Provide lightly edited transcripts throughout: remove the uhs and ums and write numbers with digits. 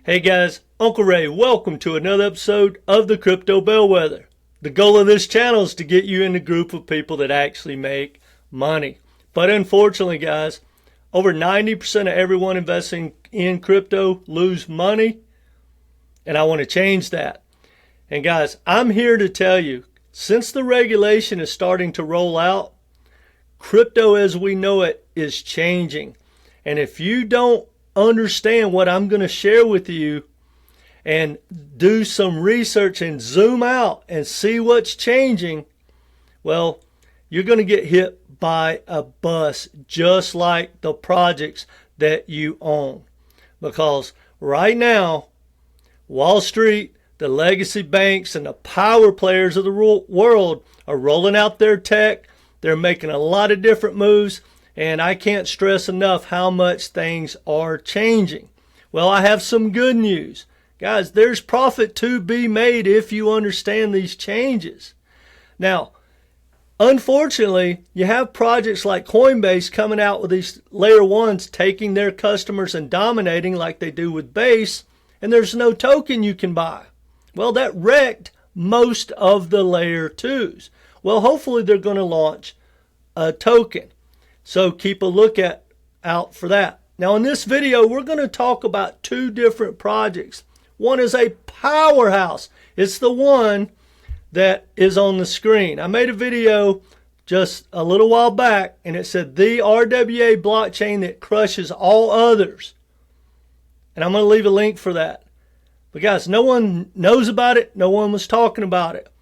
Hey guys, Uncle Ray, welcome to another episode of the Crypto Bellwether. The goal of this channel is to get you in the group of people that actually make money. But unfortunately guys, over 90% of everyone investing in crypto lose money, and I want to change that. And guys, I'm here to tell you, since the regulation is starting to roll out, crypto as we know it is changing. And if you don't understand what I'm going to share with you and do some research and zoom out and see what's changing, well, you're going to get hit by a bus just like the projects that you own. Because right now, Wall Street, the legacy banks, and the power players of the world are rolling out their tech. They're making a lot of different moves. And I can't stress enough how much things are changing. Well, I have some good news. Guys, there's profit to be made if you understand these changes. Now, unfortunately, you have projects like Coinbase coming out with these layer ones, taking their customers and dominating like they do with Base, and there's no token you can buy. Well, that wrecked most of the layer twos. Well, hopefully they're going to launch a token. So keep a look out for that. Now in this video, we're going to talk about two different projects. One is a powerhouse. It's the one that is on the screen. I made a video just a little while back and it said the RWA blockchain that crushes all others. And I'm going to leave a link for that. But guys, no one knows about it. No one was talking about it.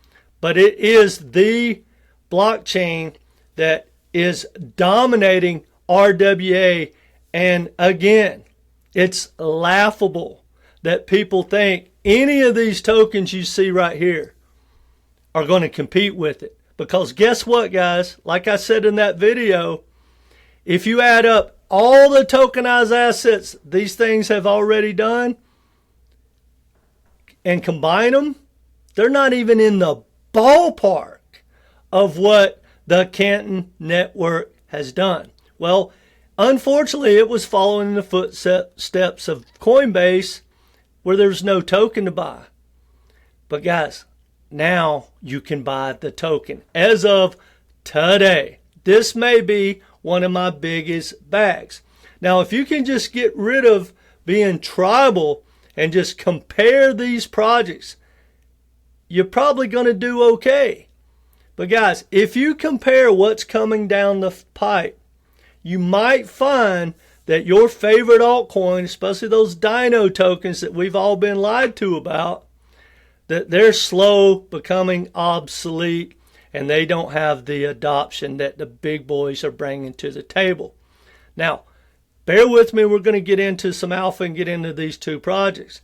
But it is the blockchain that is dominating RWA, and again, it's laughable that people think any of these tokens you see right here are going to compete with it. Because guess what, guys? Like I said in that video, if you add up all the tokenized assets these things have already done and combine them, they're not even in the ballpark of what the Canton Network has done. Well, unfortunately, it was following the footsteps of Coinbase where there's no token to buy. But guys, now you can buy the token as of today. This may be one of my biggest bags. Now, if you can just get rid of being tribal and just compare these projects, you're probably going to do okay. But guys, if you compare what's coming down the pipe, you might find that your favorite altcoin, especially those dino tokens that we've all been lied to about, that they're slow becoming obsolete and they don't have the adoption that the big boys are bringing to the table. Now, bear with me. We're going to get into some alpha and get into these two projects.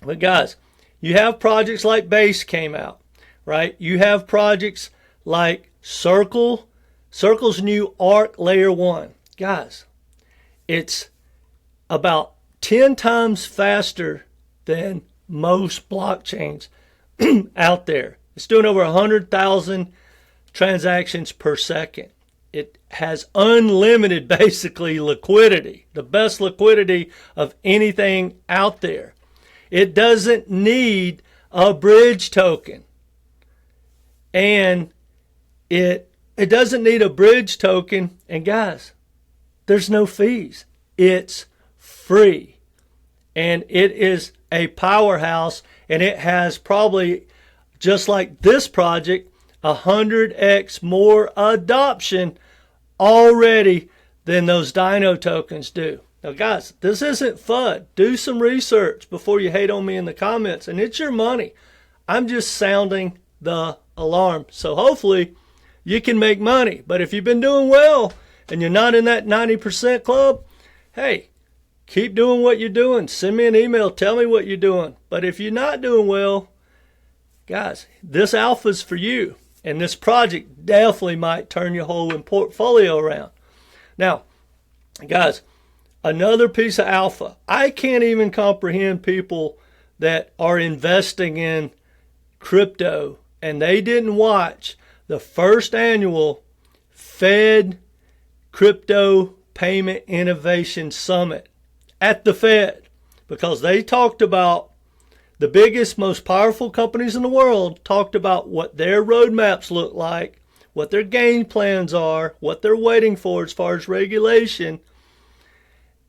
But guys, you have projects like Base came out, right? You have projects like Circle's new ARC Layer 1. Guys, it's about 10 times faster than most blockchains out there. It's doing over 100,000 transactions per second. It has unlimited, basically, liquidity, the best liquidity of anything out there. It doesn't need a bridge token. And it doesn't need a bridge token. And guys, there's no fees. It's free. And it is a powerhouse. And it has probably, just like this project, 100x more adoption already than those dino tokens do. Now guys, this isn't FUD. Do some research before you hate on me in the comments. And it's your money. I'm just sounding the alarm. So hopefully you can make money. But if you've been doing well and you're not in that 90% club, hey, keep doing what you're doing. Send me an email. Tell me what you're doing. But if you're not doing well, guys, this alpha is for you. And this project definitely might turn your whole portfolio around. Now, guys, another piece of alpha. I can't even comprehend people that are investing in crypto and they didn't watch the first annual Fed Crypto Payment Innovation Summit at the Fed. because they talked about the biggest, most powerful companies in the world talked about what their roadmaps look like, what their game plans are, what they're waiting for as far as regulation.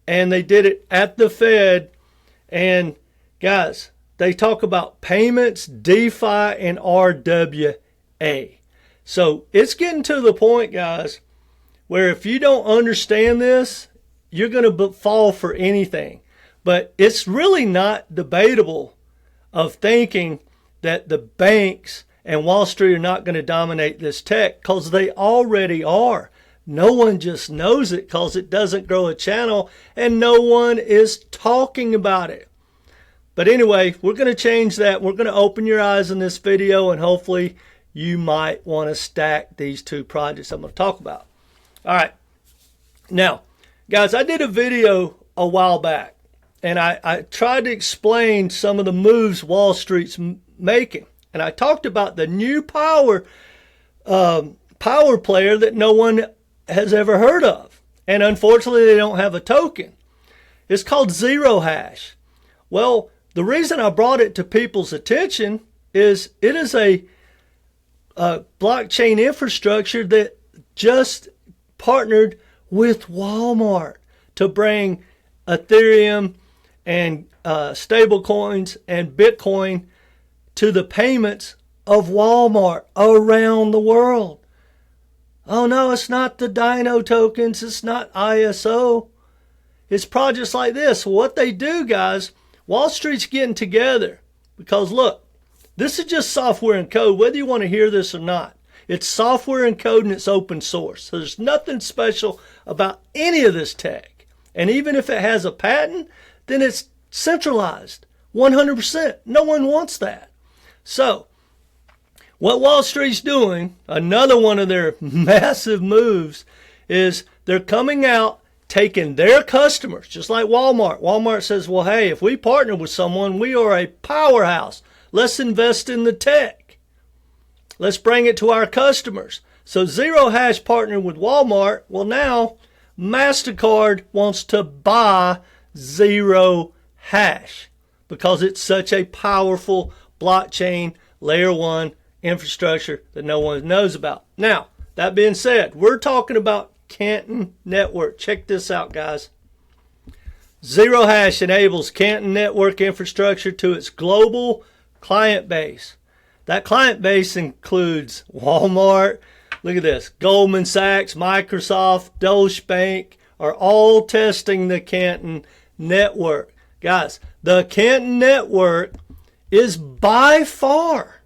And they did it at the Fed. And guys, they talk about payments, DeFi, and RWA. So it's getting to the point, guys, where if you don't understand this, you're going to fall for anything. But it's really not debatable of thinking that the banks and Wall Street are not going to dominate this tech, because they already are. No one just knows it because it doesn't grow a channel and no one is talking about it. But anyway, we're going to change that. We're going to open your eyes in this video, and hopefully you might want to stack these two projects I'm going to talk about. All right. Now, guys, I did a video a while back, and I tried to explain some of the moves Wall Street's making. And I talked about the new power player that no one has ever heard of. And unfortunately, they don't have a token. It's called Zero Hash. Well, the reason I brought it to people's attention is it is a blockchain infrastructure that just partnered with Walmart to bring Ethereum and stable coins and Bitcoin to the payments of Walmart around the world. Oh no, it's not the Dino tokens, it's not ISO. It's projects like this. What they do, guys, Wall Street's getting together because look, this is just software and code, whether you want to hear this or not. It's software and code and it's open source. So there's nothing special about any of this tech. And even if it has a patent, then it's centralized, 100%. No one wants that. So, what Wall Street's doing, another one of their massive moves, is they're coming out, taking their customers, just like Walmart. Walmart says, well, hey, if we partner with someone, we are a powerhouse. Let's invest in the tech. Let's bring it to our customers. So Zero Hash partnered with Walmart. Well, now MasterCard wants to buy Zero Hash because it's such a powerful blockchain layer 1 infrastructure that no one knows about. Now, that being said, we're talking about Canton Network. Check this out, guys. Zero Hash enables Canton Network infrastructure to its global client base. That client base includes Walmart, look at this, Goldman Sachs, Microsoft, Deutsche Bank are all testing the Canton Network. Guys, the Canton Network is by far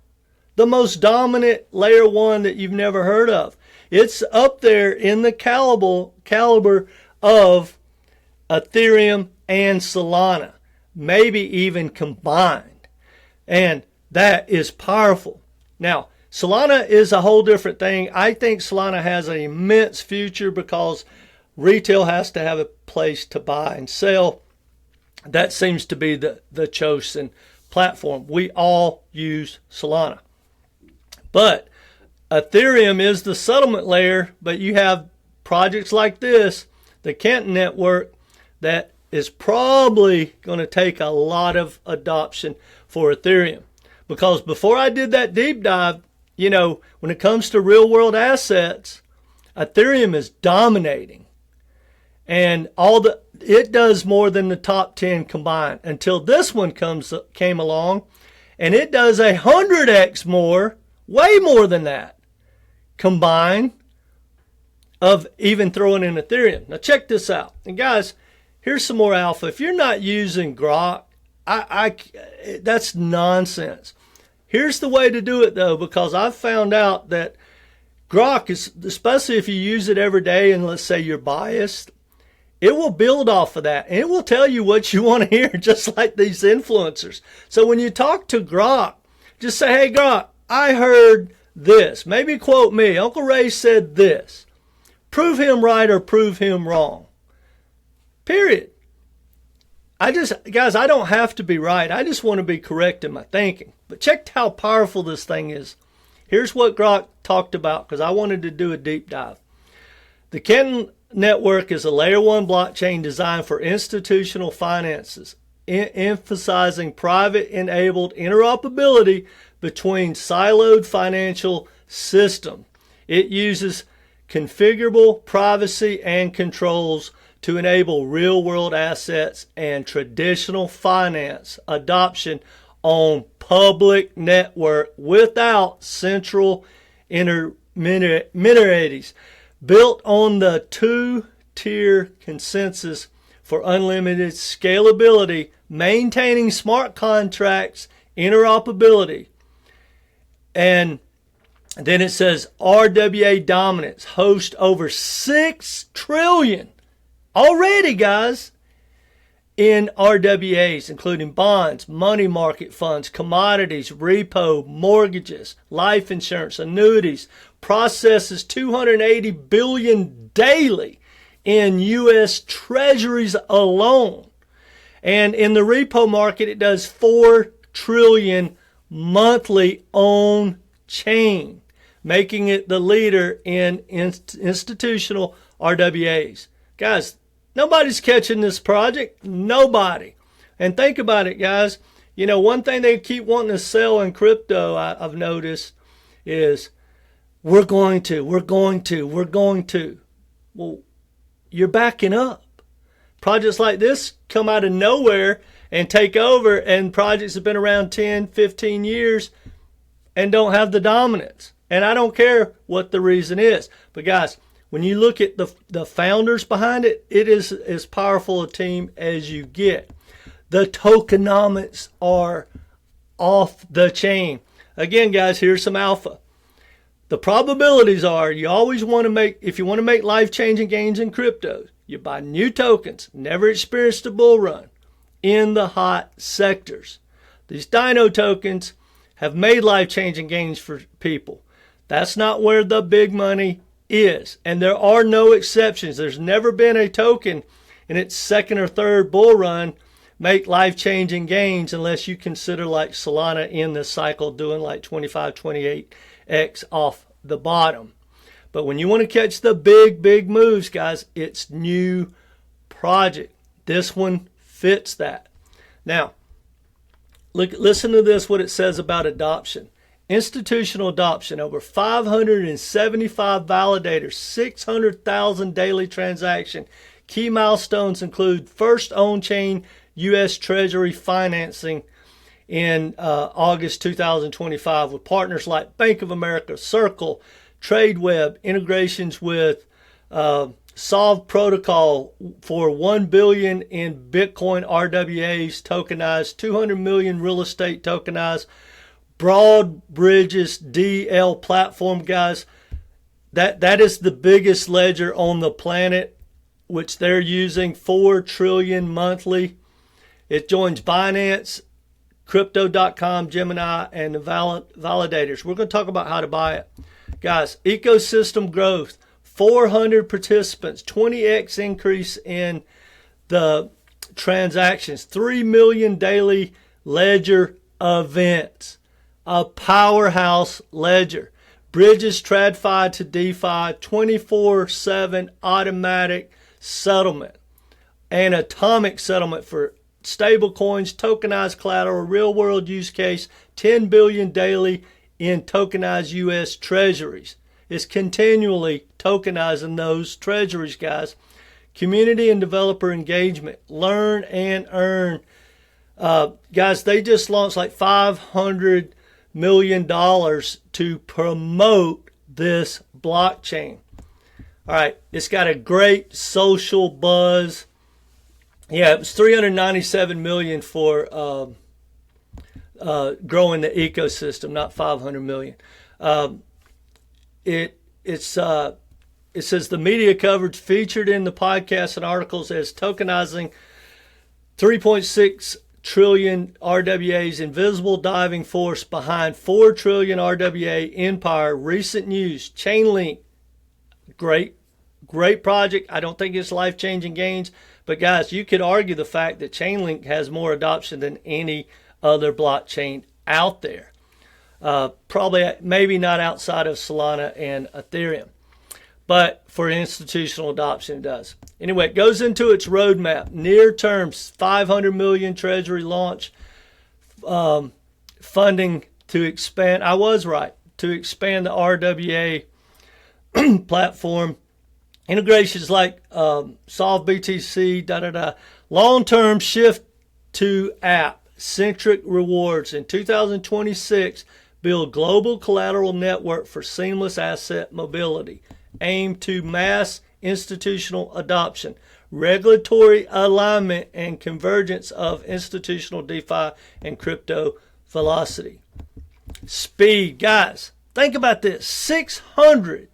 the most dominant layer 1 that you've never heard of. It's up there in the caliber of Ethereum and Solana, maybe even combined. And that is powerful. Now, Solana is a whole different thing. I think Solana has an immense future because retail has to have a place to buy and sell. That seems to be the chosen platform. We all use Solana. But Ethereum is the settlement layer, but you have projects like this, the Canton Network, that is probably going to take a lot of adoption for Ethereum. Because before I did that deep dive, you know, when it comes to real world assets, Ethereum is dominating. And it does more than the top 10 combined until this one came along, and it does 100x more, way more than that, combined, of even throwing in Ethereum. Now check this out. And guys, here's some more alpha. If you're not using Grok, that's nonsense. Here's the way to do it though, because I've found out that Grok is, especially if you use it every day and let's say you're biased, it will build off of that and it will tell you what you want to hear, just like these influencers. So when you talk to Grok, just say, hey Grok, I heard this. Maybe quote me. Uncle Ray said this. Prove him right or prove him wrong. Period. Guys, I don't have to be right. I just want to be correct in my thinking. But check how powerful this thing is. Here's what Grok talked about because I wanted to do a deep dive. The Canton Network is a layer 1 blockchain designed for institutional finances. emphasizing private-enabled interoperability between siloed financial systems. It uses configurable privacy and controls to enable real-world assets and traditional finance adoption on public network without central intermediaries. Built on the two-tier consensus for unlimited scalability, maintaining smart contracts, interoperability. And then it says RWA dominance, host over 6 trillion already, guys, in RWAs, including bonds, money market funds, commodities, repo, mortgages, life insurance, annuities, processes 280 billion daily in U.S. treasuries alone. And in the repo market, it does 4 trillion monthly on chain, making it the leader in institutional RWAs. Guys, nobody's catching this project. Nobody. And think about it, guys. You know, one thing they keep wanting to sell in crypto, I've noticed, is we're going to. Well, you're backing up. Projects like this come out of nowhere and take over, and projects have been around 10, 15 years and don't have the dominance. And I don't care what the reason is. But guys, when you look at the founders behind it, it is as powerful a team as you get. The tokenomics are off the chain. Again, guys, here's some alpha. The probabilities are you always want to make, if you want to make life-changing gains in crypto, you buy new tokens, never experienced a bull run in the hot sectors. These dino tokens have made life-changing gains for people. That's not where the big money is. And there are no exceptions. There's never been a token in its second or third bull run make life-changing gains unless you consider like Solana in this cycle doing like 25, 28x off the bottom. But when you want to catch the big moves, guys, it's new project. This one fits that. Now, listen to this, what it says about adoption. Institutional adoption, over 575 validators, 600,000 daily transaction. Key milestones include first on-chain U.S. Treasury financing in August 2025 with partners like Bank of America, Circle, TradeWeb, integrations with Solve Protocol for 1 billion in Bitcoin RWAs tokenized, 200 million real estate tokenized, Broadbridge's DL platform, guys. That is the biggest ledger on the planet, which they're using 4 trillion monthly. It joins Binance, Crypto.com, Gemini, and the validators. We're going to talk about how to buy it. Guys, ecosystem growth, 400 participants, 20x increase in the transactions, 3 million daily ledger events, a powerhouse ledger, bridges TradFi to DeFi, 24/7 automatic settlement, and atomic settlement for stable coins, tokenized collateral, real world use case, 10 billion daily in tokenized U.S. treasuries. It's continually tokenizing those treasuries, guys. Community and developer engagement, learn and earn. Guys, they just launched like $500 million to promote this blockchain. All right, it's got a great social buzz. Yeah, it was 397 million for growing the ecosystem, not 500 million. It says the media coverage featured in the podcast and articles as tokenizing 3.6 trillion RWAs, invisible driving force behind 4 trillion RWA empire. Recent news, Chainlink, great project. I don't think it's life-changing gains, but guys, you could argue the fact that Chainlink has more adoption than any other blockchain out there. Probably, maybe not outside of Solana and Ethereum. but for institutional adoption, it does. Anyway, it goes into its roadmap. Near term, 500 million treasury launch funding to expand. I was right, to expand the RWA platform. Integrations like Solve BTC, Long-term shift to app-centric rewards. In 2026, build global collateral network for seamless asset mobility. Aim to mass institutional adoption. Regulatory alignment and convergence of institutional DeFi and crypto velocity. Speed. Guys, think about this. 600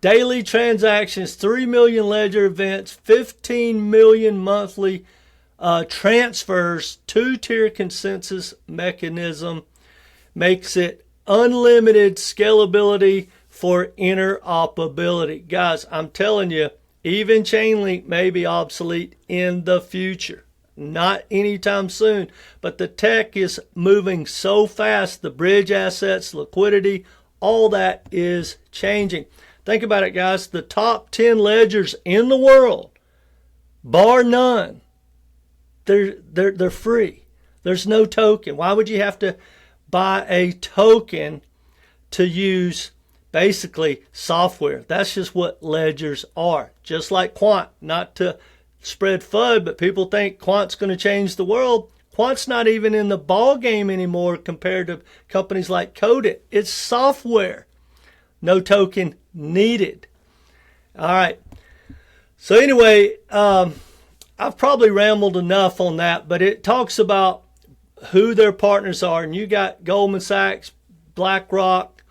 daily transactions, 3 million ledger events, 15 million monthly transfers, two-tier consensus mechanism makes it unlimited scalability for interoperability. Guys, I'm telling you, even Chainlink may be obsolete in the future. Not anytime soon, but the tech is moving so fast, the bridge assets, liquidity, all that is changing. Think about it, guys. The top 10 ledgers in the world, bar none, they're free. There's no token. Why would you have to buy a token to use basically software? That's just what ledgers are. Just like Quant, not to spread FUD, but people think Quant's going to change the world. Quant's not even in the ball game anymore compared to companies like Codit. It's software. No token needed. All right. So anyway, I've probably rambled enough on that, but it talks about who their partners are. And you got Goldman Sachs, BlackRock,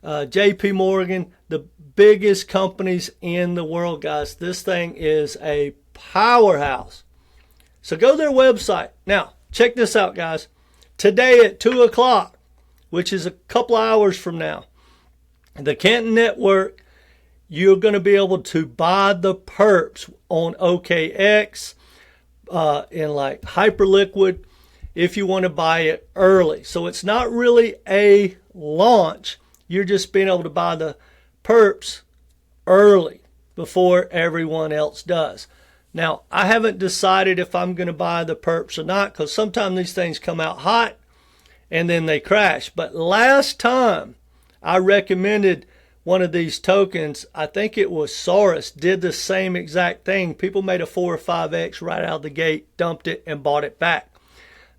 JP Morgan, the biggest companies in the world, guys. This thing is a powerhouse. So go to their website. Now, check this out, guys. Today at 2 o'clock, which is a couple hours from now, the Canton Network, you're going to be able to buy the perps on OKX in like Hyperliquid if you want to buy it early. So it's not really a launch. You're just being able to buy the perps early before everyone else does. Now, I haven't decided if I'm going to buy the perps or not, because sometimes these things come out hot and then they crash. But last time I recommended one of these tokens, I think it was Saurus, did the same exact thing. People made a 4 or 5x right out of the gate, dumped it, and bought it back.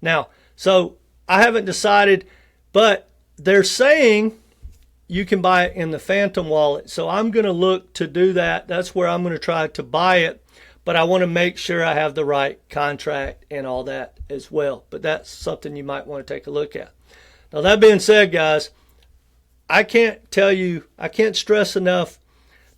Now, so I haven't decided, but they're saying you can buy it in the Phantom wallet. So I'm going to look to do that. That's where I'm going to try to buy it. But I want to make sure I have the right contract and all that as well. But that's something you might want to take a look at. Now, that being said, guys, I can't stress enough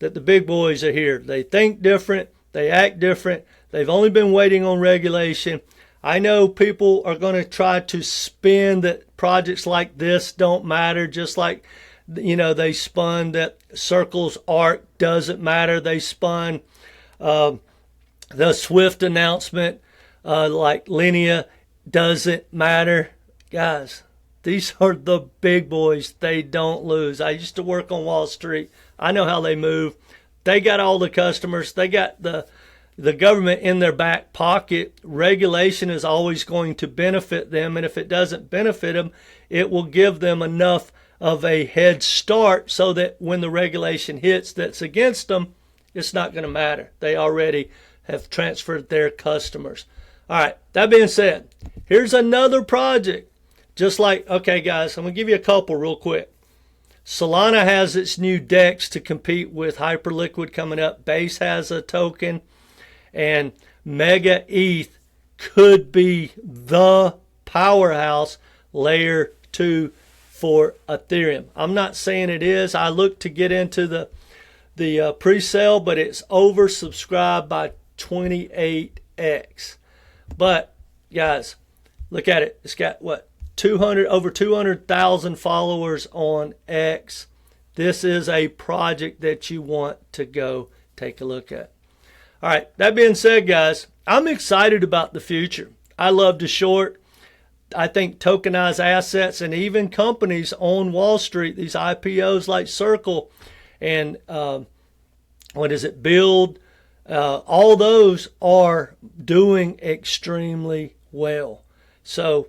that the big boys are here. They think different. They act different. They've only been waiting on regulation. I know people are going to try to spin that projects like this don't matter, just like, you know, they spun that Circle's ARC doesn't matter. They spun the Swift announcement like Linea doesn't matter. Guys, these are the big boys. They don't lose. I used to work on Wall Street. I know how they move. They got all the customers. They got the government in their back pocket. Regulation is always going to benefit them. And if it doesn't benefit them, it will give them enough of a head start so that when the regulation hits that's against them, it's not going to matter. They already have transferred their customers. All right, that being said, here's another project. Just like, okay, guys, I'm going to give you a couple real quick. Solana has its new DEX to compete with Hyperliquid coming up. Base has a token. And Mega ETH could be the powerhouse layer 2 for Ethereum. I'm not saying it is. I looked to get into the pre-sale, but it's oversubscribed by 28x. But, guys, look at it. It's got, what, over 200,000 followers on X. This is a project that you want to go take a look at. All right, that being said, guys, I'm excited about the future. I love to short. I think tokenized assets and even companies on Wall Street, these IPOs like Circle and what is it, Build, all those are doing extremely well. So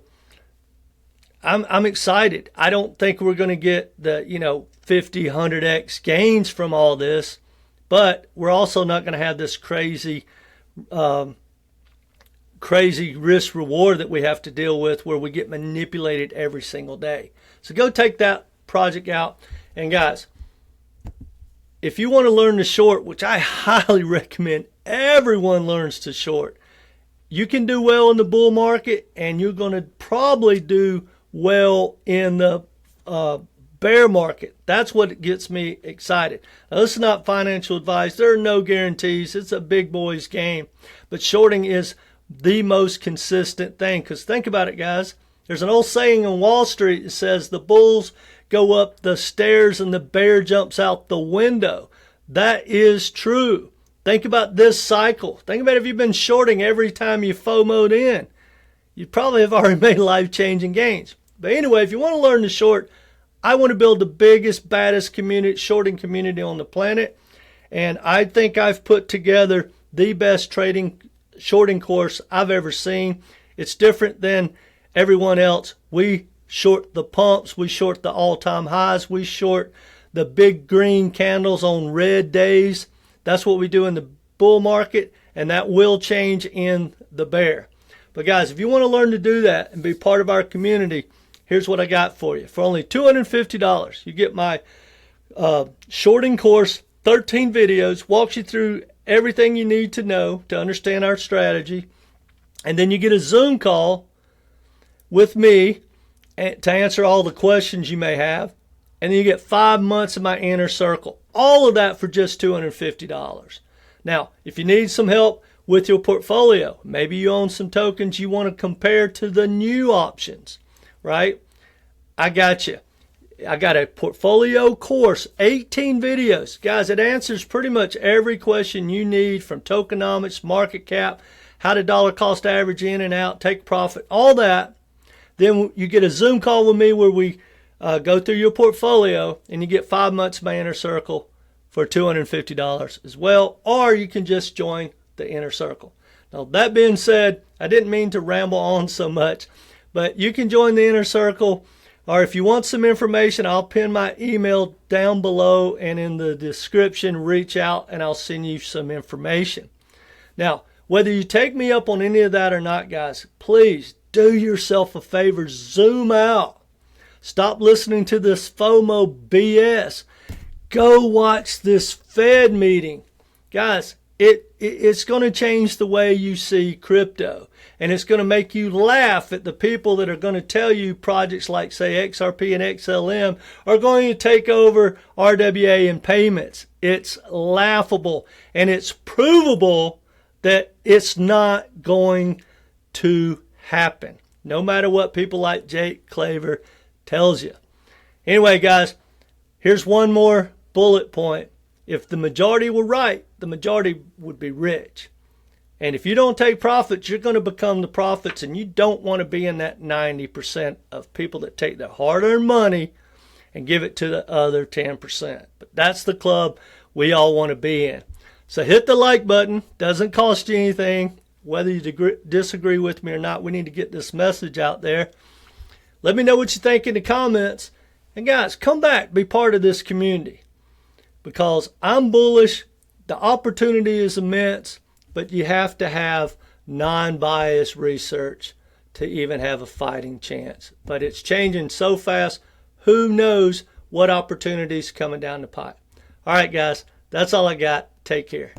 I'm excited. I don't think we're going to get the 50, 100x gains from all this, but we're also not going to have this crazy risk reward that we have to deal with, where we get manipulated every single day. So go take that project out. And guys, if you want to learn to short, which I highly recommend everyone learns to short, you can do well in the bull market, and you're going to probably do well in the bear market. That's what gets me excited. Now, this is not financial advice. There are no guarantees. It's a big boys game. But shorting is the most consistent thing. Because think about it, guys. There's an old saying on Wall Street that says the bulls go up the stairs and the bear jumps out the window. That is true. Think about this cycle. Think about if you've been shorting every time you FOMO'd in. You probably have already made life-changing gains. But anyway, if you want to learn to short, I want to build the biggest, baddest shorting community on the planet. And I think I've put together the best shorting course I've ever seen. It's different than everyone else. We short the pumps. We short the all-time highs. We short the big green candles on red days. That's what we do in the bull market, and that will change in the bear. But guys, if you want to learn to do that and be part of our community, here's what I got for you. For only $250, you get my shorting course, 13 videos, walks you through everything you need to know to understand our strategy. And then you get a Zoom call with me to answer all the questions you may have. And then you get 5 months of my inner circle. All of that for just $250. Now, if you need some help with your portfolio, maybe you own some tokens you want to compare to the new options, right? I got you. I got a portfolio course, 18 videos. Guys, it answers pretty much every question you need, from tokenomics, market cap, how to dollar cost average in and out, take profit, all that. Then you get a Zoom call with me where we go through your portfolio, and you get 5 months of my inner circle for $250 as well. Or you can just join the inner circle. Now, that being said, I didn't mean to ramble on so much, but you can join the inner circle. Or if you want some information, I'll pin my email down below and in the description. Reach out and I'll send you some information. Now, whether you take me up on any of that or not, guys, please do yourself a favor. Zoom out. Stop listening to this FOMO BS. Go watch this Fed meeting. Guys, it's going to change the way you see crypto. And it's going to make you laugh at the people that are going to tell you projects like, say, XRP and XLM are going to take over RWA and payments. It's laughable. And it's provable that it's not going to happen, no matter what people like Jake Claver tells you. Anyway, guys, here's one more bullet point. If the majority were right, the majority would be rich. And if you don't take profits, you're going to become the prophets, and you don't want to be in that 90% of people that take their hard-earned money and give it to the other 10%. But that's the club we all want to be in. So hit the like button. Doesn't cost you anything. Whether you disagree with me or not, we need to get this message out there. Let me know what you think in the comments. And guys, come back, be part of this community, because I'm bullish. The opportunity is immense, but you have to have non-biased research to even have a fighting chance. But it's changing so fast, who knows what opportunities coming down the pipe. All right, guys, that's all I got. Take care.